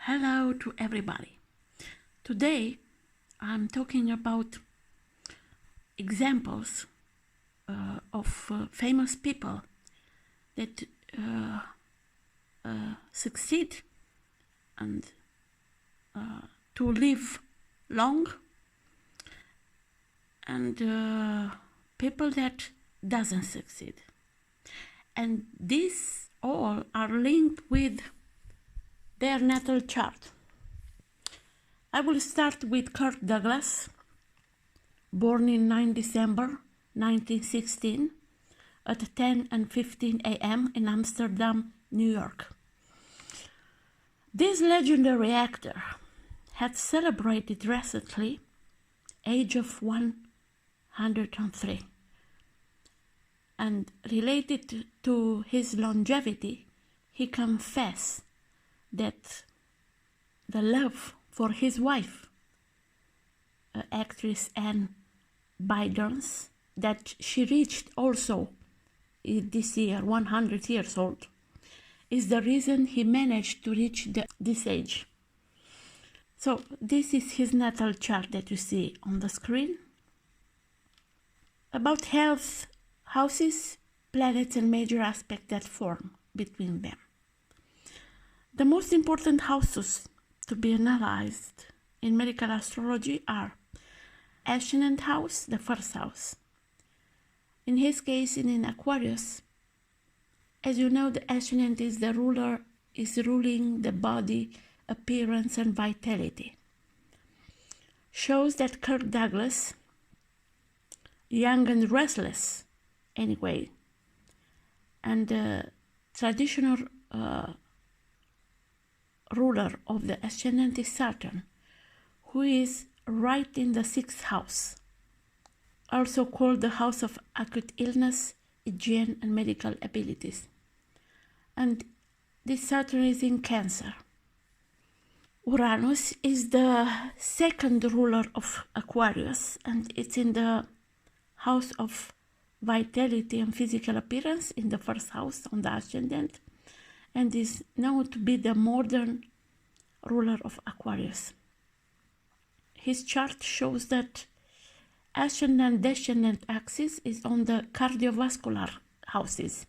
Hello to everybody. Today I'm talking about examples of famous people that succeed and to live long, and people that doesn't succeed. And these all are linked with their natal chart. I will start with Kirk Douglas, born in 9 December 1916 at 10:15 a.m. in Amsterdam, New York. This legendary actor had celebrated recently age of 103, and related to his longevity, he confessed that the love for his wife, actress Anne Bydons, that she reached also this year 100 years old, is the reason he managed to reach this age. So this is his natal chart that you see on the screen. About health, houses, planets, and major aspects that form between them. The most important houses to be analyzed in medical astrology are Ascendant house, the first house. In his case, in Aquarius, as you know, the ascendant is the ruler, is ruling the body, appearance, and vitality. Shows that Kirk Douglas, young and restless anyway, and traditional ruler of the ascendant is Saturn, who is right in the 6th house, also called the house of acute illness, hygiene, and medical abilities. And this Saturn is in Cancer. Uranus is the second ruler of Aquarius, and it's in the house of vitality and physical appearance, in the 1st house on the ascendant, and is known to be the modern ruler of Aquarius. His chart shows that ascendant-descendant axis is on the cardiovascular houses,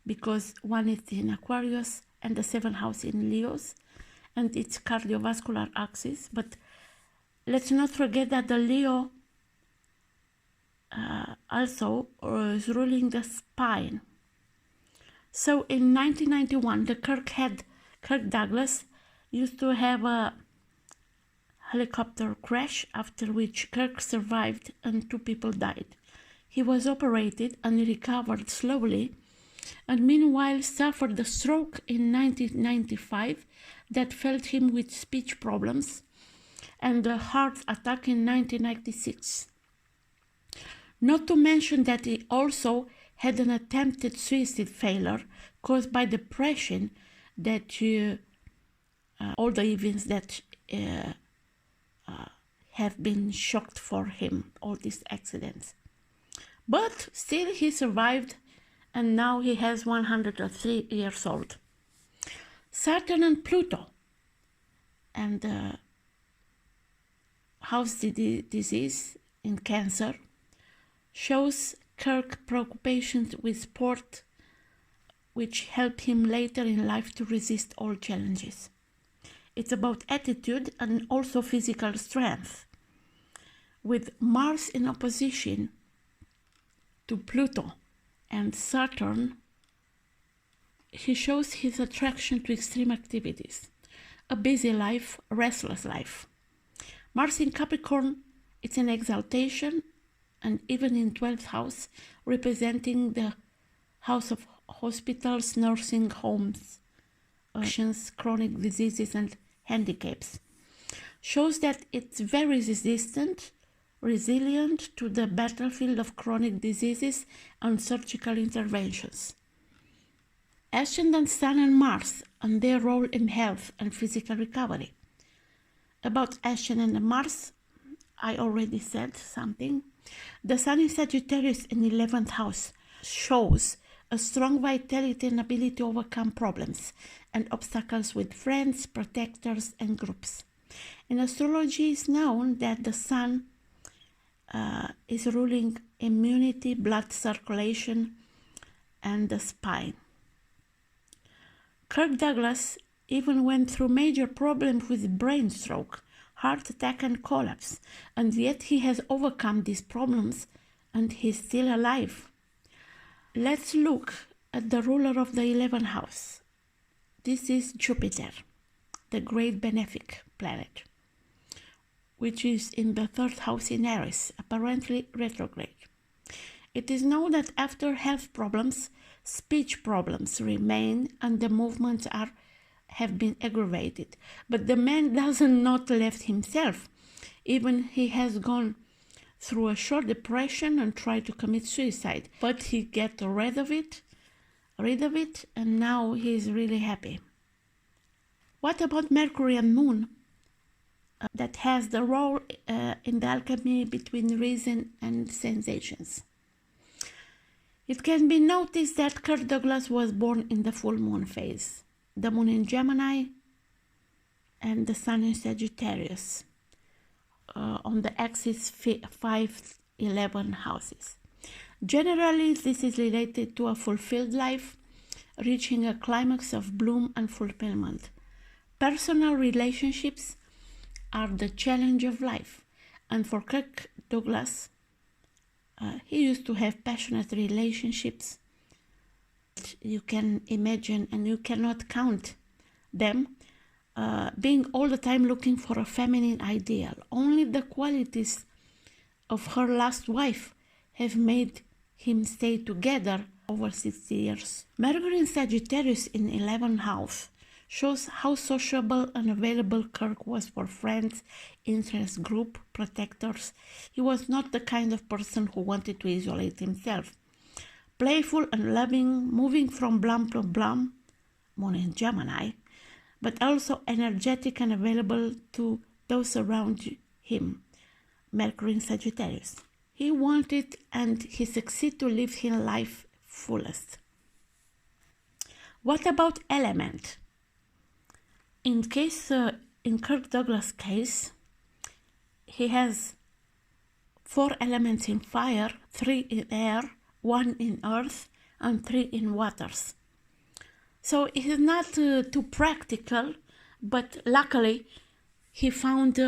because one is in Aquarius and the 7th house in Leos, and it's cardiovascular axis. But let's not forget that the Leo also is ruling the spine. So in 1991, the Kirk Douglas used to have a helicopter crash, after which Kirk survived and 2 people died. He was operated and recovered slowly, and meanwhile suffered a stroke in 1995 that filled him with speech problems, and a heart attack in 1996. Not to mention that he also had an attempted suicide failure caused by depression, that all the events that have been shocked for him, all these accidents. But still he survived, and now he has 103 years old. Saturn and Pluto, and house disease in Cancer, shows Kirk preoccupations with sport, which help him later in life to resist all challenges. It's about attitude and also physical strength. With Mars in opposition to Pluto and Saturn, he shows his attraction to extreme activities, a busy life, a restless life. Mars in Capricorn, it's an exaltation, and even in 12th house, representing the house of hospitals, nursing homes, chronic diseases, and handicaps. Shows that it's very resistant, resilient to the battlefield of chronic diseases and surgical interventions. Ascendant Sun and Mars and their role in health and physical recovery. About Ascendant and Mars, I already said something. The Sun in Sagittarius in 11th house shows a strong vitality and ability to overcome problems and obstacles with friends, protectors, and groups. In astrology, it's known that the sun is ruling immunity, blood circulation, and the spine. Kirk Douglas even went through major problems with brain stroke, heart attack, and collapse, and yet he has overcome these problems and he's still alive. Let's look at the ruler of the 11th house. This is Jupiter, the great benefic planet, which is in the 3rd house in Aries, apparently retrograde. It is known that after health problems, speech problems remain and the movements have been aggravated. But the man doesn't not left himself. Even he has gone through a short depression and tried to commit suicide. But he get rid of it, and now he is really happy. What about Mercury and Moon? That has the role in the alchemy between reason and sensations. It can be noticed that Kirk Douglas was born in the full moon phase, the moon in Gemini and the sun in Sagittarius, on the axis 5-11 houses. Generally, this is related to a fulfilled life, reaching a climax of bloom and fulfillment. Personal relationships are the challenge of life, and for Kirk Douglas, he used to have passionate relationships. You can imagine, and you cannot count them, being all the time looking for a feminine ideal. Only the qualities of her last wife have made him stay together over 60 years. Mercury in Sagittarius in 11th house shows how sociable and available Kirk was for friends, interest group, protectors. He was not the kind of person who wanted to isolate himself. Playful and loving, moving from blum to blum, moon in Gemini, but also energetic and available to those around him, Mercury in Sagittarius. He wanted and he succeeded to live his life fullest. What about element? In Kirk Douglas' case, he has 4 elements in fire, 3 in air, 1 in earth, and 3 in waters. So it is not too practical, but luckily he found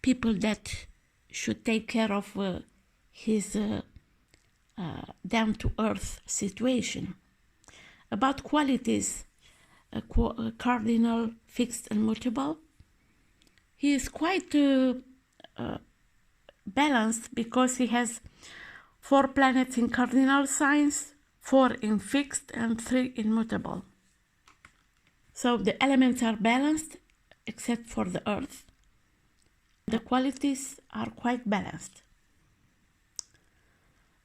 people that should take care of his down-to-earth situation. About qualities, cardinal, fixed, and mutable, he is quite balanced because he has 4 planets in cardinal signs, 4 in fixed, and 3 in mutable. So the elements are balanced except for the earth. The qualities are quite balanced.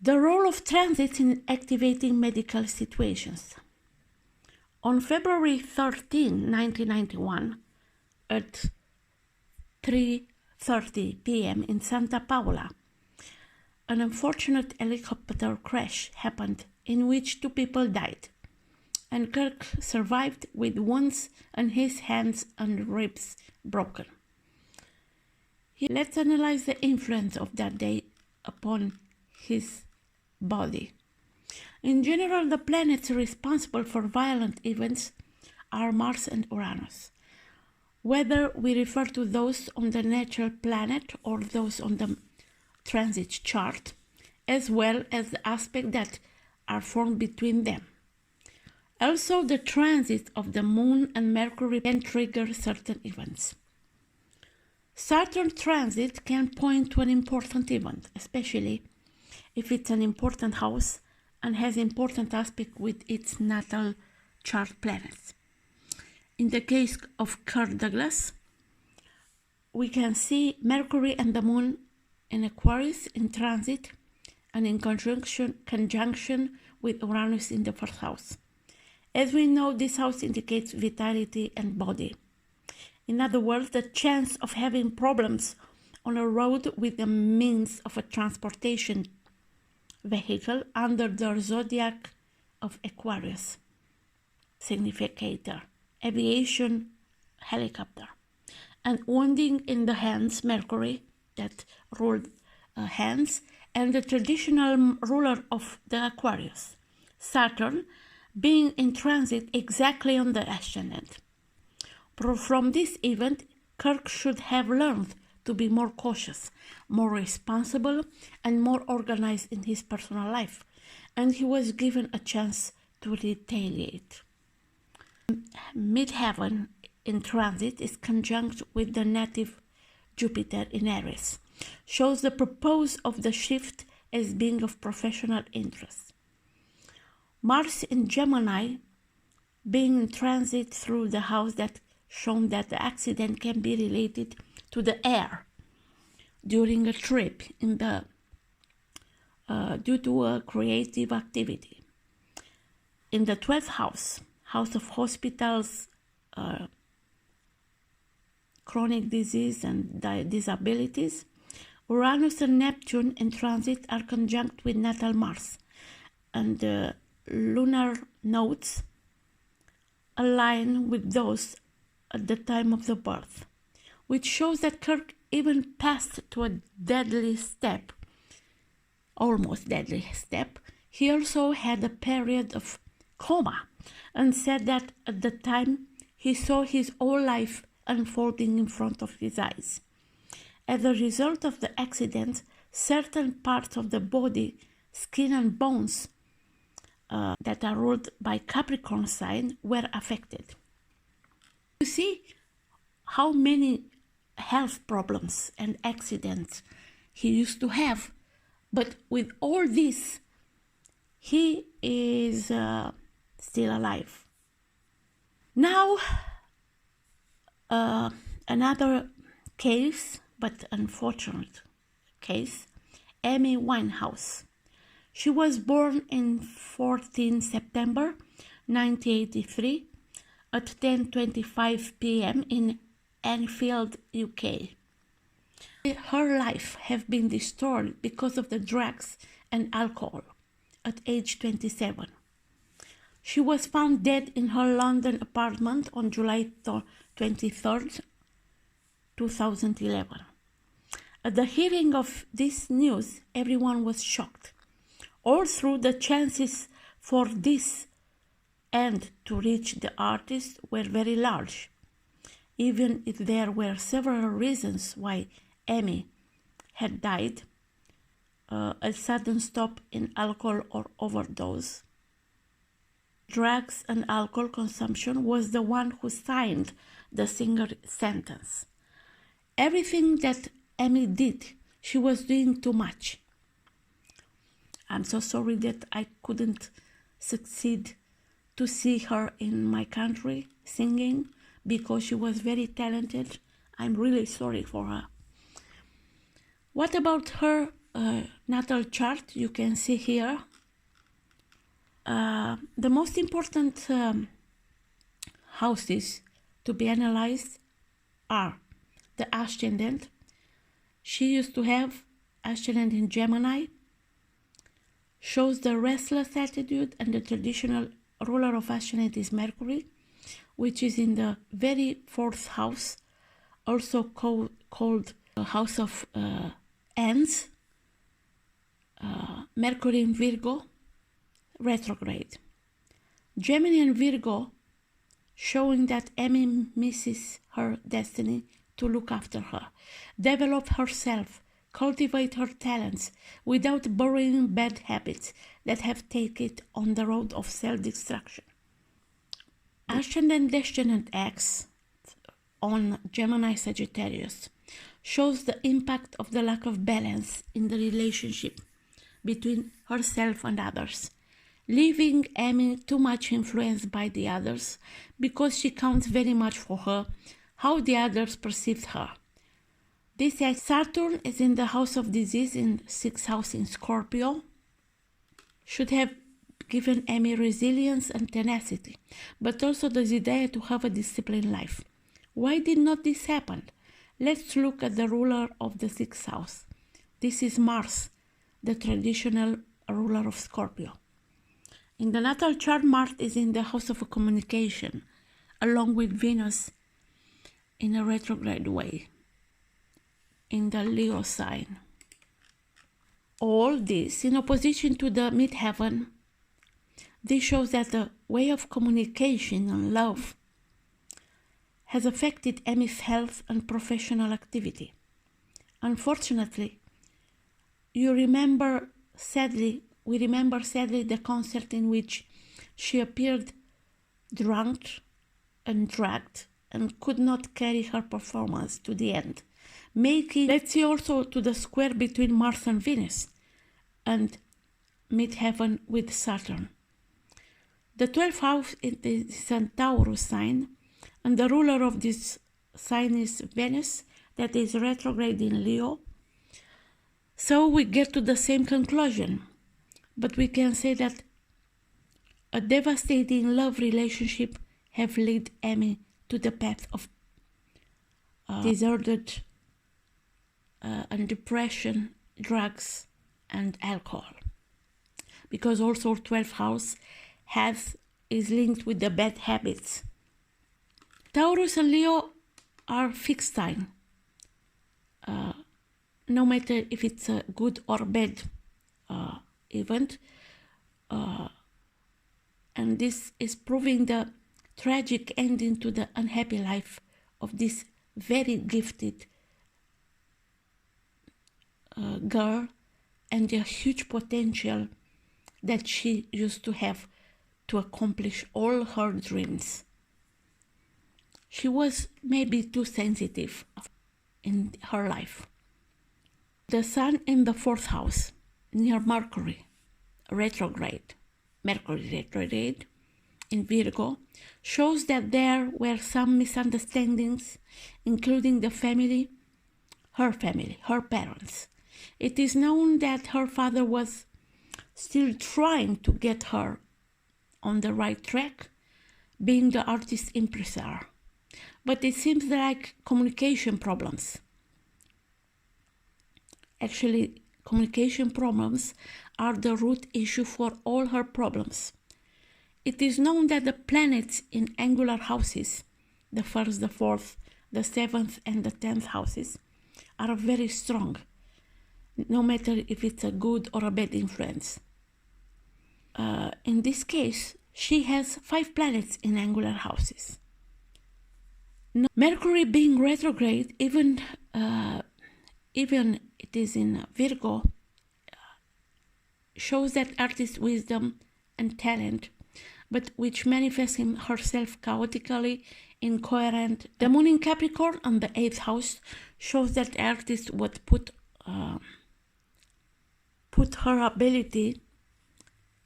The role of transit in activating medical situations. On February 13, 1991, at 3:30 p.m. in Santa Paula, an unfortunate helicopter crash happened in which 2 people died, and Kirk survived with wounds and his hands and ribs broken. Let's analyze the influence of that day upon his body. In general, the planets responsible for violent events are Mars and Uranus. Whether we refer to those on the natural planet or those on the transit chart, as well as the aspects that are formed between them. Also, the transit of the Moon and Mercury can trigger certain events. Saturn transit can point to an important event, especially if it's an important house and has important aspect with its natal chart planets. In the case of Kirk Douglas, we can see Mercury and the Moon in Aquarius in transit and in conjunction with Uranus in the 1st house. As we know, this house indicates vitality and body. In other words, the chance of having problems on a road with the means of a transportation vehicle under the zodiac of Aquarius significator, aviation, helicopter, and wounding in the hands, Mercury, that ruled hands, and the traditional ruler of the Aquarius, Saturn, being in transit exactly on the ascendant. From this event, Kirk should have learned to be more cautious, more responsible, and more organized in his personal life, and he was given a chance to retaliate. Midheaven in transit is conjunct with the native Jupiter in Aries, shows the purpose of the shift as being of professional interest. Mars in Gemini being in transit through the house that shown that the accident can be related to the air during a trip in the due to a creative activity. In the 12th house, house of hospitals, chronic disease and disabilities, Uranus and Neptune in transit are conjunct with natal Mars, and lunar nodes align with those at the time of the birth, which shows that Kirk even passed to a deadly step, almost deadly step. He also had a period of coma and said that at the time he saw his whole life unfolding in front of his eyes. As a result of the accident, certain parts of the body, skin and bones that are ruled by Capricorn sign were affected. You see how many health problems and accidents he used to have, but with all this, he is still alive. Now, another case, but unfortunate case, Amy Winehouse. She was born in 14 September 1983 at 10:25 p.m. in Enfield, UK. Her life has been destroyed because of the drugs and alcohol at age 27. She was found dead in her London apartment on July 23rd, 2011. At the hearing of this news, everyone was shocked. All through the chances for this end to reach the artist were very large, even if there were several reasons why Amy had died, a sudden stop in alcohol or overdose. Drugs and alcohol consumption was the one who signed the single sentence. Everything that Amy did, she was doing too much. I'm so sorry that I couldn't succeed to see her in my country singing because she was very talented. I'm really sorry for her. What about her natal chart? You can see here. The most important houses to be analyzed are the ascendant. She used to have ascendant in Gemini, shows the restless attitude, and the traditional ruler of ascendant is Mercury, which is in the very fourth house, also called house of ends. Mercury in Virgo, retrograde. Gemini and Virgo, showing that Amy misses her destiny to look after her, develop herself, cultivate her talents without borrowing bad habits that have taken it on the road of self-destruction. Ascendant Descendant X on Gemini Sagittarius shows the impact of the lack of balance in the relationship between herself and others, leaving Amy too much influenced by the others because she counts very much for her, how the others perceive her. This Saturn is in the house of disease in 6th house in Scorpio, should have given Amy resilience and tenacity, but also the desire to have a disciplined life. Why did not this happen? Let's look at the ruler of the 6th house. This is Mars, the traditional ruler of Scorpio. In the natal chart, Mars is in the house of communication, along with Venus in a retrograde way, in the Leo sign. All this in opposition to the midheaven. This shows that the way of communication and love has affected Amy's health and professional activity. Unfortunately, we remember sadly the concert in which she appeared drunk and dragged and could not carry her performance to the end, making, let's see also to the square between Mars and Venus and midheaven with Saturn. The 12th house is a Taurus sign, and the ruler of this sign is Venus, that is retrograde in Leo. So we get to the same conclusion, but we can say that a devastating love relationship have led Amy to the path of deserted and depression, drugs, and alcohol. Because also 12th house is linked with the bad habits. Taurus and Leo are fixed sign. No matter if it's a good or bad event, and this is proving the tragic ending to the unhappy life of this very gifted girl, and the huge potential that she used to have to accomplish all her dreams. She was maybe too sensitive in her life. The sun in the 4th house, near Mercury retrograde in Virgo, shows that there were some misunderstandings, including her family, her parents. It is known that her father was still trying to get her on the right track, being the artist impresario. But it seems like communication problems. Actually, communication problems are the root issue for all her problems. It is known that the planets in angular houses, the 1st, the 4th, the 7th, and the 10th houses, are very strong, no matter if it's a good or a bad influence. In this case, she has 5 planets in angular houses. Mercury being retrograde, even it is in Virgo, shows that artist wisdom and talent, but which manifests herself chaotically, incoherent. The moon in Capricorn on the 8th house shows that artist would put her ability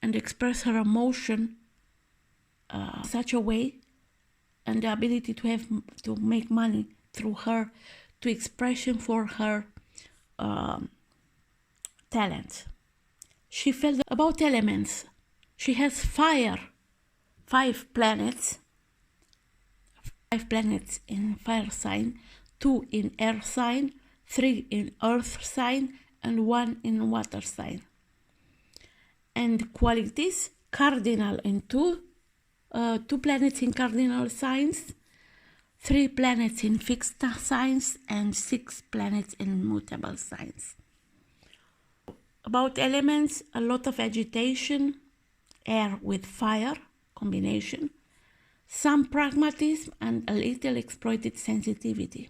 and express her emotion such a way, and the ability to make money through her, to expression for her talent. She felt about elements. She has 5 planets in fire sign, 2 in air sign, 3 in earth sign, and 1 in water sign. And qualities, cardinal in 2 planets in cardinal signs, 3 planets in fixed signs, and 6 planets in mutable signs. About elements, a lot of agitation, air with fire combination, some pragmatism, and a little exploited sensitivity.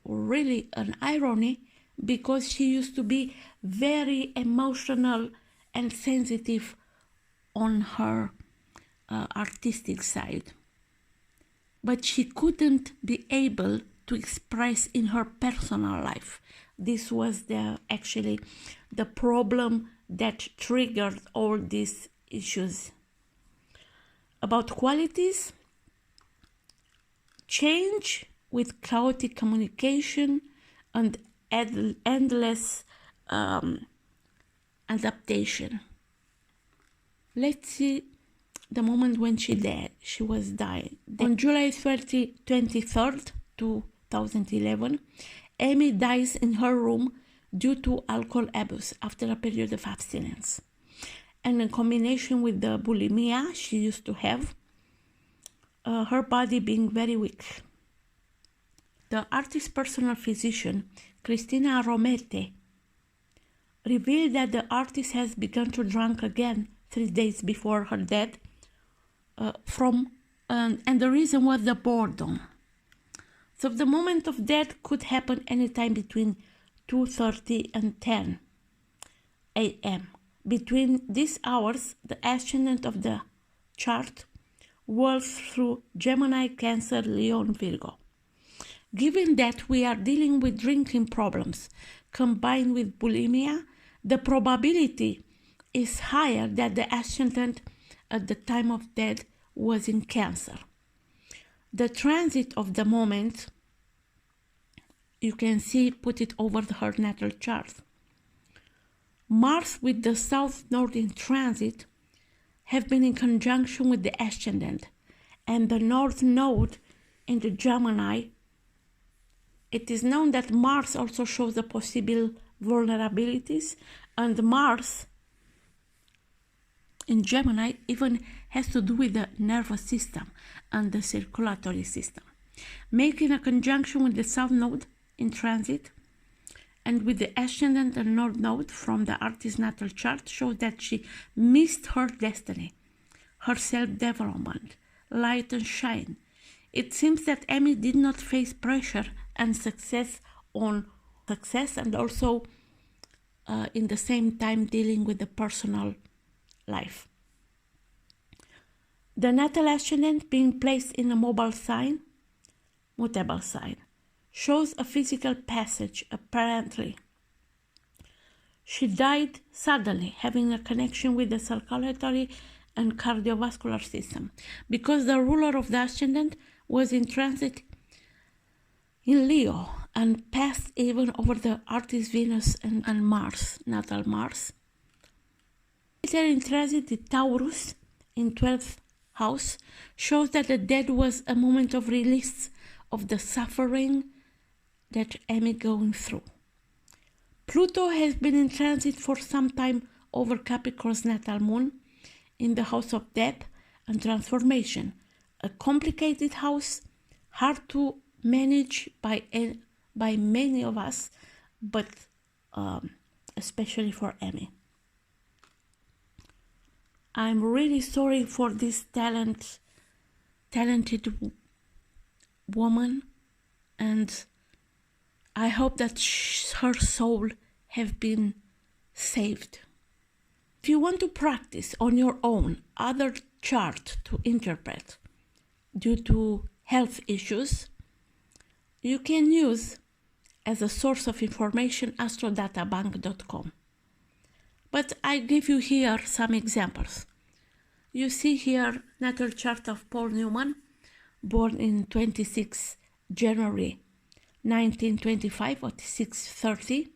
Really an irony, because she used to be very emotional and sensitive on her artistic side, but she couldn't be able to express in her personal life. This was actually the problem that triggered all these issues. About qualities, change with chaotic communication and endless adaptation. Let's see the moment when she was dying. On July 23rd, 2011, Amy dies in her room due to alcohol abuse after a period of abstinence. and in combination with the bulimia she used to have, her body being very weak. The artist's personal physician, Cristina Romete, revealed that the artist has begun to drink again 3 days before her death, and the reason was the boredom. So the moment of death could happen anytime between 2:30 and 10 a.m. Between these hours, the ascendant of the chart whirls through Gemini, Cancer, Leon, Virgo. Given that we are dealing with drinking problems combined with bulimia, the probability is higher that the ascendant at the time of death was in Cancer. The transit of the moment, you can see, put it over her natal chart. Mars with the South Node in transit have been in conjunction with the ascendant, and the North Node in the Gemini. It is known that Mars also shows the possible vulnerabilities, and Mars in Gemini even has to do with the nervous system and the circulatory system. Making a conjunction with the South Node in transit and with the ascendant and North Node from the artist's natal chart shows that she missed her destiny, her self-development, light and shine. It seems that Amy did not face pressure and success on success, and also in the same time dealing with the personal life. The natal ascendant being placed in a mutable sign, shows a physical passage apparently. She died suddenly, having a connection with the circulatory and cardiovascular system, because the ruler of the ascendant was in transit in Leo and passed even over the artist Venus and Mars, natal Mars. Later in transit, the Taurus in 12th house shows that the death was a moment of release of the suffering that Amy going through. Pluto has been in transit for some time over Capricorn's natal moon in the house of death and transformation, a complicated house, hard to manage by many of us, but especially for Amy. I'm really sorry for this talented woman, and I hope that her soul have been saved. If you want to practice on your own other chart to interpret due to health issues, you can use as a source of information astrodatabank.com. But I give you here some examples. You see here natal chart of Paul Newman, born in 26 January 1925 at 6:30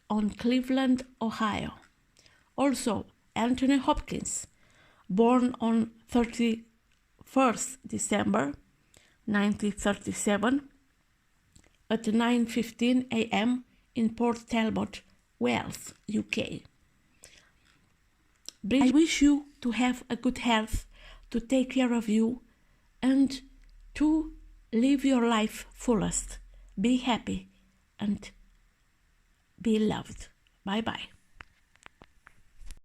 on Cleveland, Ohio. Also, Anthony Hopkins, born on 31st December 1937 at 9:15 a.m. in Port Talbot, Wales, UK. I wish you to have a good health, to take care of you, and to live your life fullest. Be happy and be loved. Bye-bye.